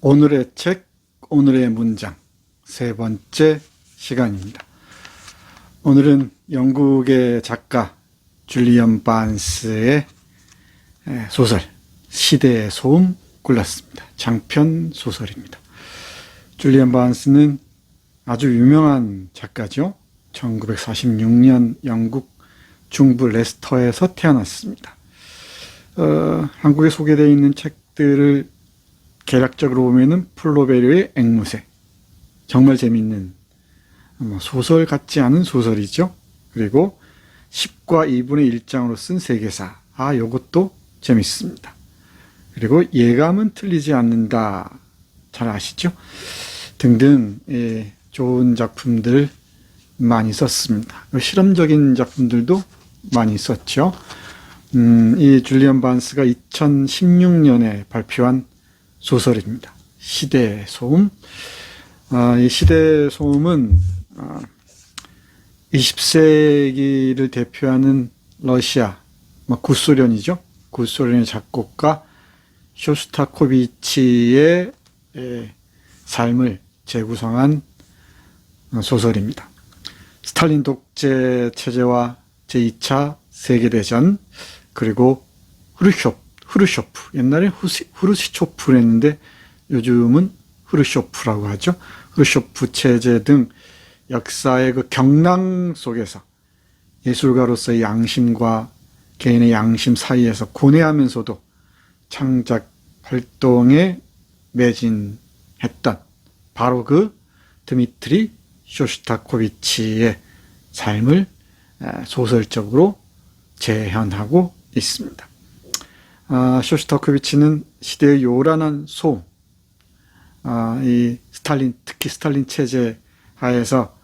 오늘의 책, 오늘의 문장 세 번째 시간입니다. 오늘은 영국의 작가 줄리언 반스의 소설 시대의 소음 골랐습니다. 장편 소설입니다. 줄리언 반스는 아주 유명한 작가죠. 1946년 영국 중부 레스터에서 태어났습니다. 한국에 소개되어 있는 책들을 개략적으로 보면은 플로베르의 앵무새, 정말 재밌는 소설 같지 않은 소설이죠. 그리고 10과 2분의 1장으로 쓴 세계사, 요것도 재밌습니다. 그리고 예감은 틀리지 않는다, 잘 아시죠? 등등 좋은 작품들 많이 썼습니다. 실험적인 작품들도 많이 썼죠. 이 줄리언 반스가 2016년에 발표한 소설입니다. 시대의 소음. 이 시대의 소음은 20세기를 대표하는 러시아, 구소련이죠. 구소련의 작곡가 쇼스타코비치의 삶을 재구성한 소설입니다. 스탈린 독재 체제와 제2차 세계대전, 그리고 후르쇼프, 옛날에 후르시초프를 했는데 요즘은 후르쇼프라고 하죠. 후르쇼프 체제 등 역사의 그 경랑 속에서 예술가로서의 양심과 개인의 양심 사이에서 고뇌하면서도 창작 활동에 매진했던 바로 그 드미트리 쇼스타코비치의 삶을 소설적으로 재현하고 있습니다. 쇼스타코비치는 시대의 요란한 소음, 특히 스탈린 체제 하에서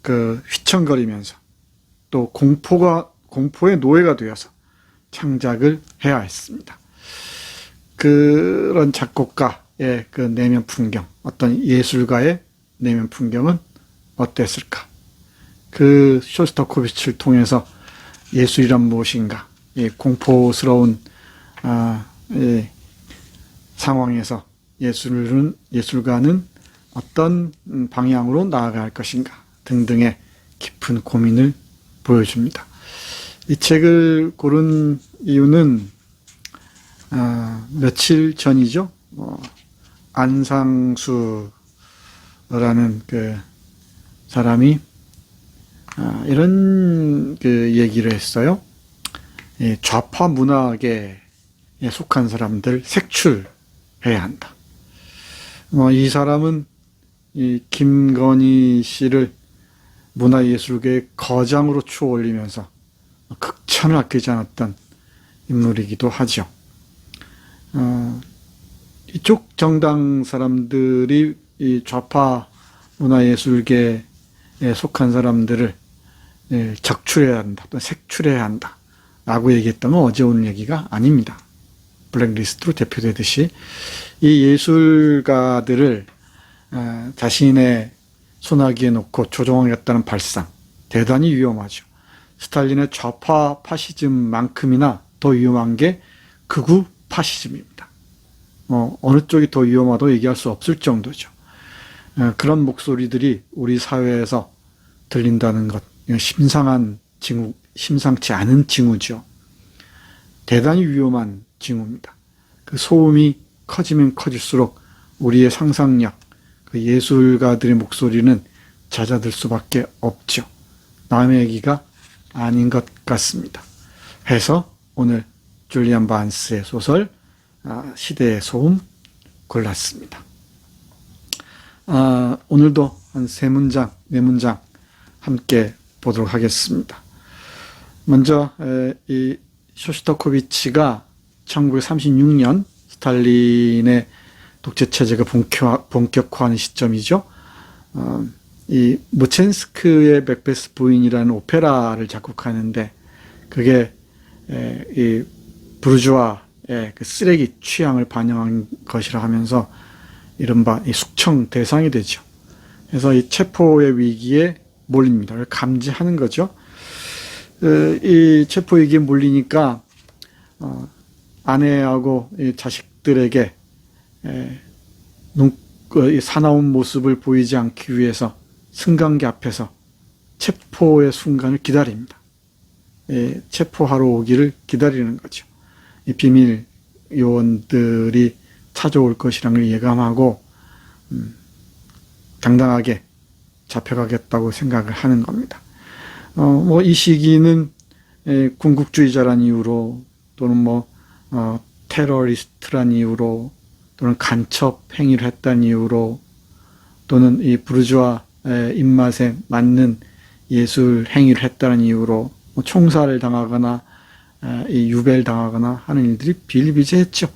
휘청거리면서 또 공포의 노예가 되어서 창작을 해야 했습니다. 그런 작곡가의 그 내면 풍경, 어떤 예술가의 내면 풍경은 어땠을까? 그 쇼스타코비치를 통해서 예술이란 무엇인가? 공포스러운 상황에서 예술가는 어떤 방향으로 나아갈 것인가 등등의 깊은 고민을 보여줍니다. 이 책을 고른 이유는 며칠 전이죠. 안상수라는 그 사람이 이런 얘기를 했어요. 좌파 문학에 속한 사람들 색출해야 한다. 이 사람은 이 김건희 씨를 문화예술계의 거장으로 추올리면서 극찬을 아끼지 않았던 인물이기도 하죠. 이쪽 정당 사람들이 이 좌파 문화예술계에 속한 사람들을 적출해야 한다, 또 색출해야 한다 라고 얘기했다면 어제 오늘 얘기가 아닙니다. 블랙리스트로 대표되듯이 이 예술가들을 자신의 손아귀에 놓고 조종하겠다는 발상, 대단히 위험하죠. 스탈린의 좌파 파시즘만큼이나 더 위험한 게 극우 파시즘입니다. 어느 쪽이 더 위험하다고 얘기할 수 없을 정도죠. 그런 목소리들이 우리 사회에서 들린다는 것, 심상치 않은 징후죠. 대단히 위험한 징후입니다. 그 소음이 커지면 커질수록 우리의 상상력, 그 예술가들의 목소리는 잦아들 수밖에 없죠. 남의 얘기가 아닌 것 같습니다. 해서 오늘 줄리안 반스의 소설 시대의 소음 골랐습니다. 오늘도 한 세 문장, 네 문장 함께 보도록 하겠습니다. 먼저 이 쇼스타코비치가 1936년 스탈린의 독재체제가 본격화하는 시점이죠. 이 무첸스크의 맥베스 부인이라는 오페라를 작곡하는데 그게 이 부르주아의 그 쓰레기 취향을 반영한 것이라 하면서 이른바 이 숙청 대상이 되죠. 그래서 이 체포의 위기에 몰립니다. 감지하는 거죠. 이 체포위기에 몰리니까 아내하고 이 자식들에게 이 사나운 모습을 보이지 않기 위해서 승강기 앞에서 체포의 순간을 기다립니다. 체포하러 오기를 기다리는 거죠. 이 비밀 요원들이 찾아올 것이라는 걸 예감하고 당당하게 잡혀가겠다고 생각을 하는 겁니다. 뭐 이 시기는 군국주의자란 이유로 또는 테러리스트란 이유로 또는 간첩 행위를 했다는 이유로 또는 이 부르주아 입맛에 맞는 예술 행위를 했다는 이유로 총살을 당하거나 이 유배를 당하거나 하는 일들이 비일비재했죠.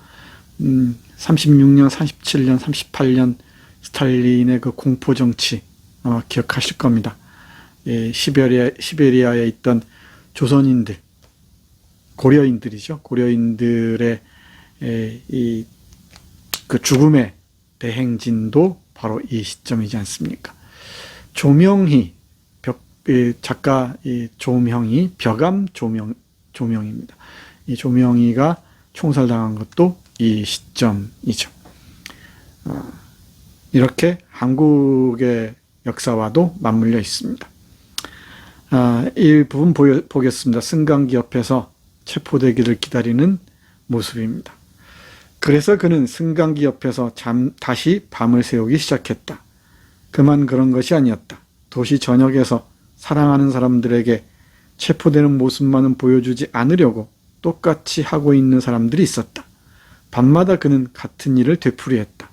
36년, 37년, 38년 스탈린의 그 공포정치 아마 기억하실 겁니다. 시베리아에 있던 조선인들, 고려인들이죠. 고려인들의 그 죽음의 대행진도 바로 이 시점이지 않습니까? 조명희 작가 조명희 벼감 조명입니다. 이 조명희가 총살당한 것도 이 시점이죠. 이렇게 한국의 역사와도 맞물려 있습니다. 이 부분 보겠습니다. 승강기 옆에서 체포되기를 기다리는 모습입니다. 그래서 그는 승강기 옆에서 다시 밤을 새우기 시작했다. 그만 그런 것이 아니었다. 도시 전역에서 사랑하는 사람들에게 체포되는 모습만은 보여주지 않으려고 똑같이 하고 있는 사람들이 있었다. 밤마다 그는 같은 일을 되풀이했다.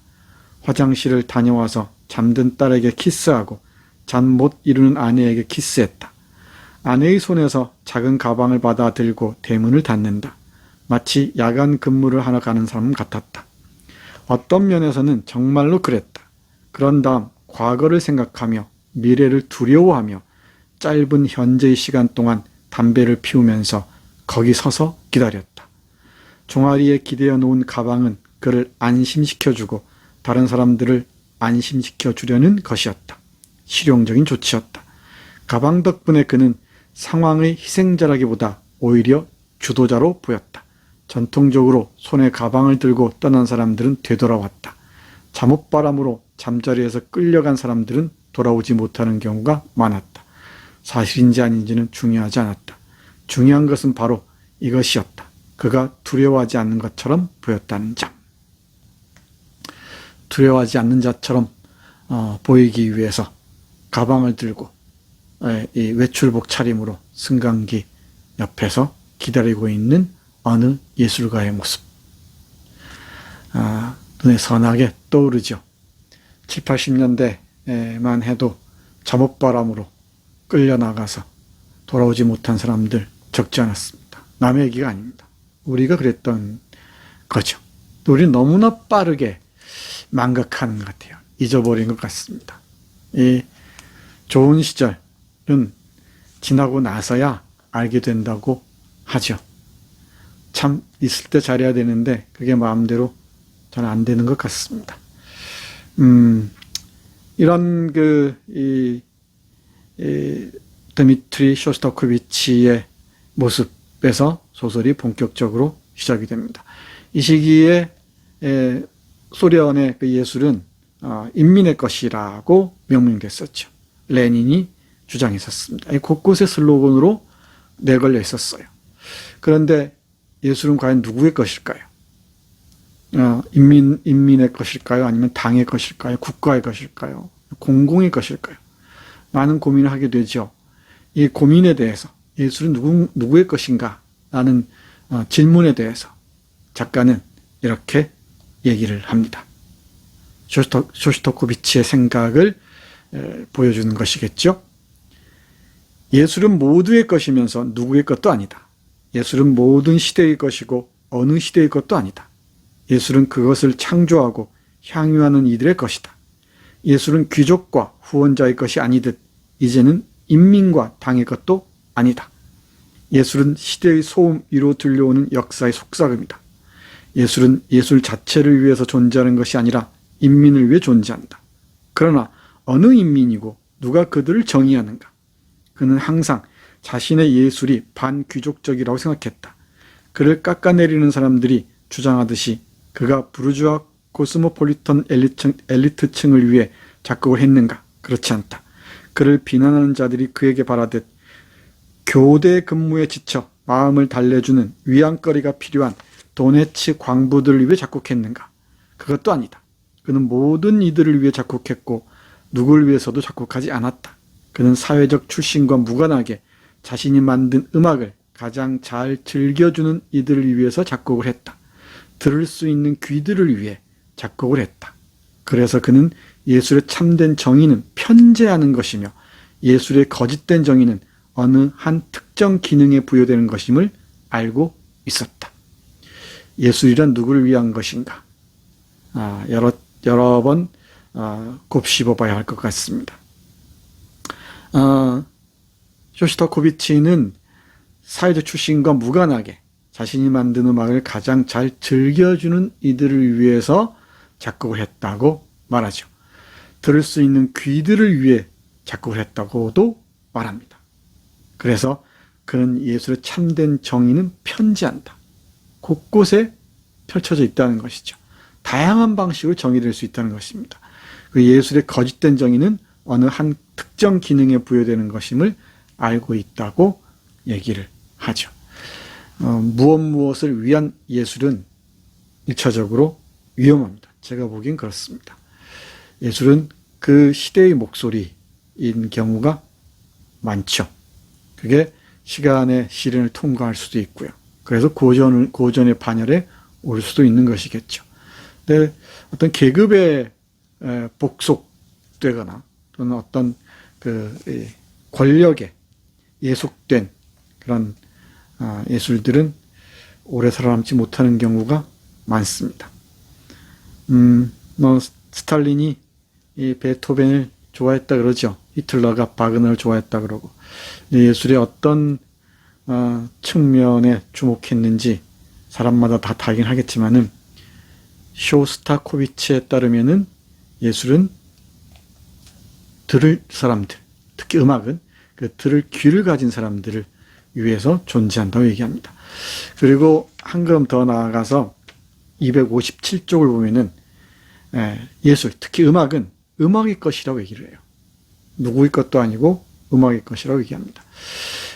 화장실을 다녀와서 잠든 딸에게 키스하고 잠 못 이루는 아내에게 키스했다. 아내의 손에서 작은 가방을 받아 들고 대문을 닫는다. 마치 야간 근무를 하러 가는 사람 같았다. 어떤 면에서는 정말로 그랬다. 그런 다음 과거를 생각하며 미래를 두려워하며 짧은 현재의 시간 동안 담배를 피우면서 거기 서서 기다렸다. 종아리에 기대어 놓은 가방은 그를 안심시켜주고 다른 사람들을 안심시켜 주려는 것이었다. 실용적인 조치였다. 가방 덕분에 그는 상황의 희생자라기보다 오히려 주도자로 보였다. 전통적으로 손에 가방을 들고 떠난 사람들은 되돌아왔다. 잠옷바람으로 잠자리에서 끌려간 사람들은 돌아오지 못하는 경우가 많았다. 사실인지 아닌지는 중요하지 않았다. 중요한 것은 바로 이것이었다. 그가 두려워하지 않는 것처럼 보였다는 점. 두려워하지 않는 자처럼 보이기 위해서 가방을 들고 이 외출복 차림으로 승강기 옆에서 기다리고 있는 어느 예술가의 모습. 눈에 선하게 떠오르죠. 7, 80년대만 해도 잠옷바람으로 끌려나가서 돌아오지 못한 사람들 적지 않았습니다. 남의 얘기가 아닙니다. 우리가 그랬던 거죠. 우리는 너무나 빠르게 망각하는 것 같아요. 잊어버린 것 같습니다. 이 좋은 시절은 지나고 나서야 알게 된다고 하죠. 참 있을 때 잘해야 되는데 그게 마음대로 잘 안 되는 것 같습니다. 이런 드미트리 쇼스타코비치의 모습에서 소설이 본격적으로 시작이 됩니다. 이 시기에 소련의 그 예술은 인민의 것이라고 명명됐었죠. 레닌이 주장했었습니다. 곳곳에 슬로건으로 내걸려 있었어요. 그런데 예술은 과연 누구의 것일까요? 인민의 것일까요? 아니면 당의 것일까요? 국가의 것일까요? 공공의 것일까요? 많은 고민을 하게 되죠. 이 고민에 대해서 예술은 누구의 것인가? 라는 질문에 대해서 작가는 이렇게 얘기를 합니다. 쇼스타코비치의 생각을 보여주는 것이겠죠. 예술은 모두의 것이면서 누구의 것도 아니다. 예술은 모든 시대의 것이고 어느 시대의 것도 아니다. 예술은 그것을 창조하고 향유하는 이들의 것이다. 예술은 귀족과 후원자의 것이 아니듯 이제는 인민과 당의 것도 아니다. 예술은 시대의 소음 위로 들려오는 역사의 속삭임이다. 예술은 예술 자체를 위해서 존재하는 것이 아니라 인민을 위해 존재한다. 그러나 어느 인민이고 누가 그들을 정의하는가? 그는 항상 자신의 예술이 반귀족적이라고 생각했다. 그를 깎아내리는 사람들이 주장하듯이 그가 부르주아 코스모폴리턴 엘리트층을 위해 작곡을 했는가? 그렇지 않다. 그를 비난하는 자들이 그에게 바라듯 교대 근무에 지쳐 마음을 달래주는 위안거리가 필요한 도네츠 광부들을 위해 작곡했는가? 그것도 아니다. 그는 모든 이들을 위해 작곡했고 누구를 위해서도 작곡하지 않았다. 그는 사회적 출신과 무관하게 자신이 만든 음악을 가장 잘 즐겨주는 이들을 위해서 작곡을 했다. 들을 수 있는 귀들을 위해 작곡을 했다. 그래서 그는 예술의 참된 정의는 편재하는 것이며 예술의 거짓된 정의는 어느 한 특정 기능에 부여되는 것임을 알고 있었다. 예술이란 누구를 위한 것인가? 여러 번 곱씹어봐야 할 것 같습니다. 쇼스타코비치는 사회적 출신과 무관하게 자신이 만든 음악을 가장 잘 즐겨주는 이들을 위해서 작곡을 했다고 말하죠. 들을 수 있는 귀들을 위해 작곡을 했다고도 말합니다. 그래서 그는 예술의 참된 정의는 편지한다. 곳곳에 펼쳐져 있다는 것이죠. 다양한 방식으로 정의될 수 있다는 것입니다. 그 예술의 거짓된 정의는 어느 한 특정 기능에 부여되는 것임을 알고 있다고 얘기를 하죠. 무엇을 위한 예술은 1차적으로 위험합니다. 제가 보기엔 그렇습니다. 예술은 그 시대의 목소리인 경우가 많죠. 그게 시간의 시련을 통과할 수도 있고요. 그래서 고전의 반열에 올 수도 있는 것이겠죠. 근데 어떤 계급에 복속되거나 또는 어떤 권력에 예속된 그런 예술들은 오래 살아남지 못하는 경우가 많습니다. 스탈린이 이 베토벤을 좋아했다 그러죠. 히틀러가 바그너를 좋아했다 그러고 예술의 어떤 측면에 주목했는지 사람마다 다 다르긴 하겠지만은 쇼스타코비치에 따르면은 예술은 들을 사람들, 특히 음악은 그 들을 귀를 가진 사람들을 위해서 존재한다고 얘기합니다. 그리고 한 걸음 더 나아가서 257쪽을 보면은 예술, 특히 음악은 음악의 것이라고 얘기를 해요. 누구의 것도 아니고 음악의 것이라고 얘기합니다.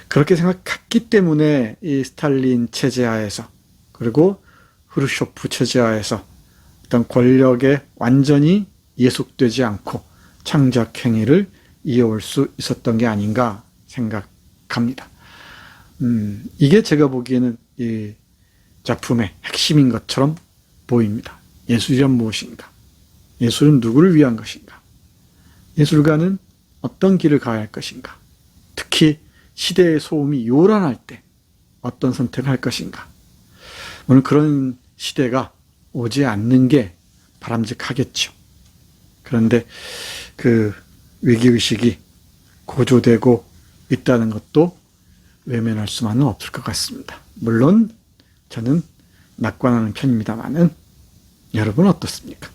그렇게 생각했기 때문에 이 스탈린 체제하에서 그리고 후르쇼프 체제하에서 어떤 권력에 완전히 예속되지 않고 창작 행위를 이어올 수 있었던 게 아닌가 생각합니다. 이게 제가 보기에는 이 작품의 핵심인 것처럼 보입니다. 예술이란 무엇인가? 예술은 누구를 위한 것인가? 예술가는 어떤 길을 가야 할 것인가? 특히 시대의 소음이 요란할 때 어떤 선택을 할 것인가? 오늘 그런 시대가 오지 않는 게 바람직하겠죠. 그런데 그 위기의식이 고조되고 있다는 것도 외면할 수만은 없을 것 같습니다. 물론 저는 낙관하는 편입니다만은 여러분 어떻습니까?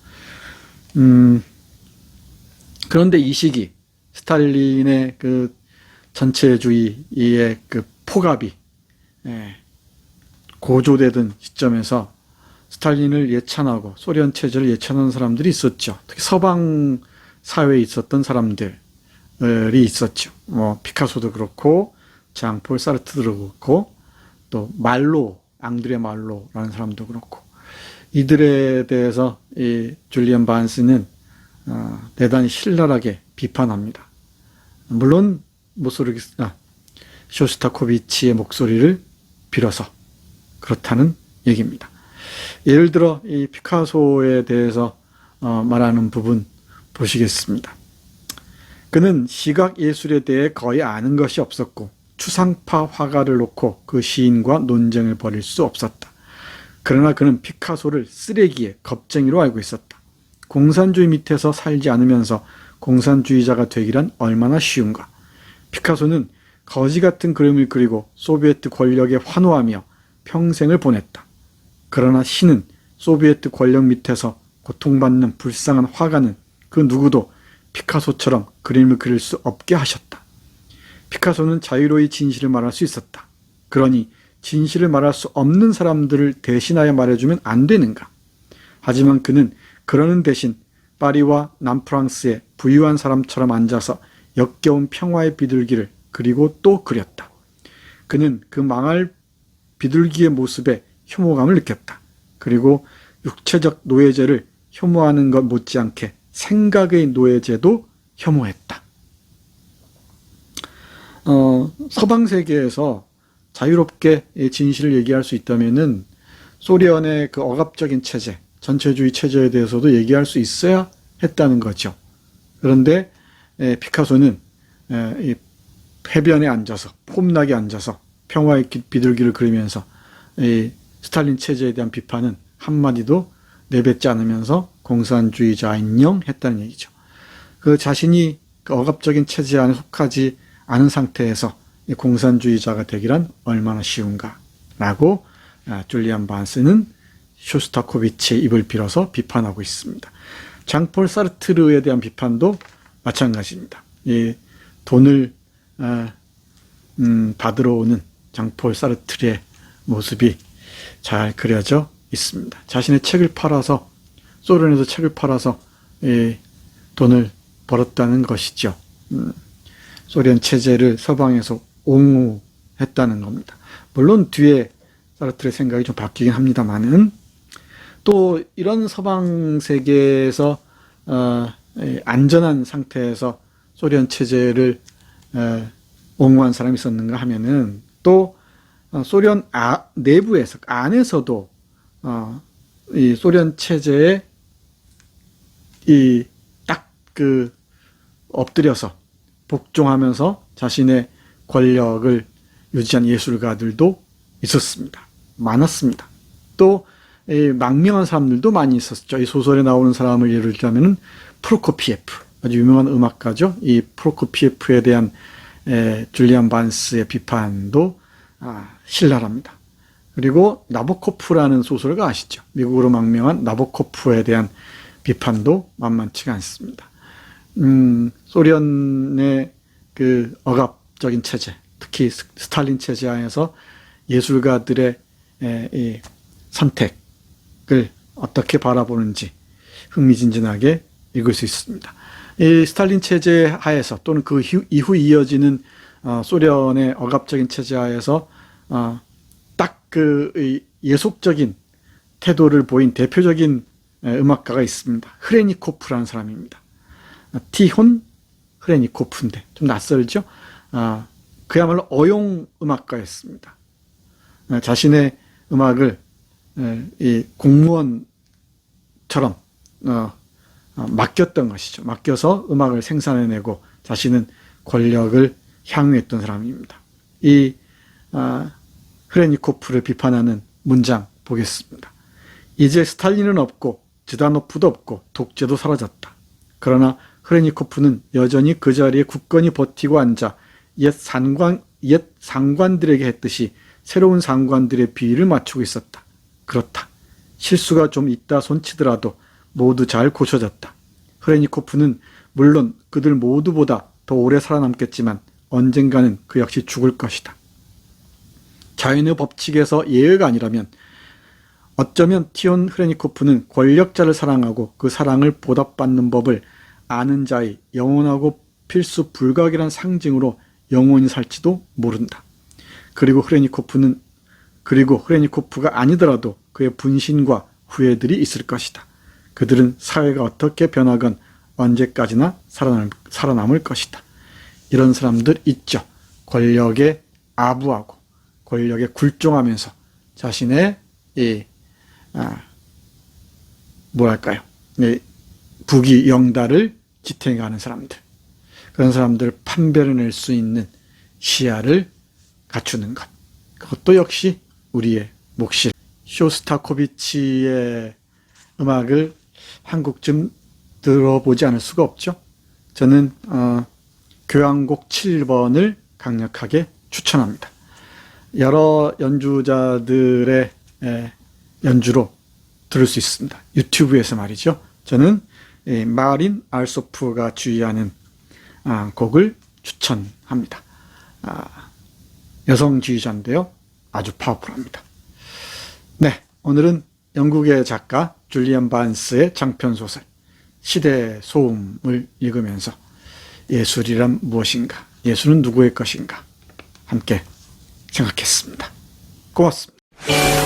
그런데 이 시기 스탈린의 그 전체주의의 그 폭압이 고조되던 시점에서 스탈린을 예찬하고 소련 체제를 예찬하는 사람들이 있었죠. 특히 서방 사회에 있었던 사람들이 있었죠. 피카소도 그렇고 장폴 사르트르도 그렇고 또 말로 앙드레 말로라는 사람도 그렇고 이들에 대해서 이 줄리안 반스는 대단히 신랄하게 비판합니다. 물론 쇼스타코비치의 목소리를 빌어서 그렇다는 얘기입니다. 예를 들어 이 피카소에 대해서 말하는 부분 보시겠습니다. 그는 시각 예술에 대해 거의 아는 것이 없었고 추상파 화가를 놓고 그 시인과 논쟁을 벌일 수 없었다. 그러나 그는 피카소를 쓰레기의 겁쟁이로 알고 있었다. 공산주의 밑에서 살지 않으면서 공산주의자가 되기란 얼마나 쉬운가. 피카소는 거지 같은 그림을 그리고 소비에트 권력에 환호하며 평생을 보냈다. 그러나 신은 소비에트 권력 밑에서 고통받는 불쌍한 화가는 그 누구도 피카소처럼 그림을 그릴 수 없게 하셨다. 피카소는 자유로이 진실을 말할 수 있었다. 그러니 진실을 말할 수 없는 사람들을 대신하여 말해주면 안 되는가? 하지만 그는 그러는 대신 파리와 남프랑스의 부유한 사람처럼 앉아서 역겨운 평화의 비둘기를 그리고 또 그렸다. 그는 그 망할 비둘기의 모습에 혐오감을 느꼈다. 그리고 육체적 노예제를 혐오하는 것 못지않게 생각의 노예제도 혐오했다. 서방 세계에서 자유롭게 진실을 얘기할 수 있다면은 소련의 그 억압적인 체제, 전체주의 체제에 대해서도 얘기할 수 있어야 했다는 거죠. 그런데 피카소는 이 해변에 앉아서 폼나게 앉아서 평화의 비둘기를 그리면서 이 스탈린 체제에 대한 비판은 한마디도 내뱉지 않으면서 공산주의자 안녕 했다는 얘기죠. 그 자신이 그 억압적인 체제 안에 속하지 않은 상태에서 이 공산주의자가 되기란 얼마나 쉬운가라고 줄리안 반스는 쇼스타코비치의 입을 빌어서 비판하고 있습니다. 장폴 사르트르에 대한 비판도 마찬가지입니다. 이 돈을 받으러 오는 장폴 사르트르의 모습이 잘 그려져 있습니다. 자신의 책을 팔아서 소련에서 책을 팔아서 돈을 벌었다는 것이죠. 소련 체제를 서방에서 옹호했다는 겁니다. 물론 뒤에 사르트르의 생각이 좀 바뀌긴 합니다만은 또 이런 서방 세계에서 안전한 상태에서 소련 체제를 옹호한 사람이 있었는가 하면은 또 소련 내부에서 안에서도 이 소련 체제에 딱 그 엎드려서 복종하면서 자신의 권력을 유지한 예술가들도 있었습니다. 많았습니다. 또 망명한 사람들도 많이 있었죠. 이 소설에 나오는 사람을 예를 들자면은 프로코피에프, 아주 유명한 음악가죠. 이 프로코피에프에 대한 줄리안 반스의 비판도 신랄합니다. 그리고 나보코프라는 소설가 아시죠? 미국으로 망명한 나보코프에 대한 비판도 만만치가 않습니다. 소련의 그 억압적인 체제, 특히 스탈린 체제 안에서 예술가들의 이 선택을 어떻게 바라보는지 흥미진진하게 읽을 수 있습니다. 이 스탈린 체제 하에서 또는 그 이후 이어지는 소련의 억압적인 체제 하에서 딱 그 예속적인 태도를 보인 대표적인 음악가가 있습니다. 흐레니코프라는 사람입니다. 티혼 흐레니코프인데 좀 낯설죠? 그야말로 어용 음악가였습니다. 자신의 음악을 이 공무원처럼 맡겼던 것이죠. 맡겨서 음악을 생산해내고 자신은 권력을 향유했던 사람입니다. 이 흐레니코프를 비판하는 문장 보겠습니다. 이제 스탈린은 없고 지다노프도 없고 독재도 사라졌다. 그러나 흐레니코프는 여전히 그 자리에 굳건히 버티고 앉아 옛 상관들에게 했듯이 새로운 상관들의 비위를 맞추고 있었다. 그렇다. 실수가 좀 있다 손치더라도 모두 잘 고쳐졌다. 흐레니코프는 물론 그들 모두보다 더 오래 살아남겠지만 언젠가는 그 역시 죽을 것이다. 자연의 법칙에서 예외가 아니라면 어쩌면 티온 흐레니코프는 권력자를 사랑하고 그 사랑을 보답받는 법을 아는 자의 영원하고 필수 불가결한 상징으로 영원히 살지도 모른다. 그리고 흐레니코프가 아니더라도 그의 분신과 후예들이 있을 것이다. 그들은 사회가 어떻게 변하건 언제까지나 살아남을 것이다. 이런 사람들 있죠. 권력에 아부하고 권력에 굴종하면서 자신의 부귀 영달을 지탱하는 사람들. 그런 사람들 판별해낼 수 있는 시야를 갖추는 것. 그것도 역시 우리의 몫이. 쇼스타코비치의 음악을 한국쯤 들어보지 않을 수가 없죠. 저는 교향곡 7번을 강력하게 추천합니다. 여러 연주자들의 연주로 들을 수 있습니다. 유튜브에서 말이죠. 저는 마린 알소프가 주의하는 곡을 추천합니다. 여성주의자인데요. 아주 파워풀합니다. 네, 오늘은 영국의 작가 줄리안 바른스의 장편소설 시대의 소음을 읽으면서 예술이란 무엇인가, 예술은 누구의 것인가 함께 생각했습니다. 고맙습니다.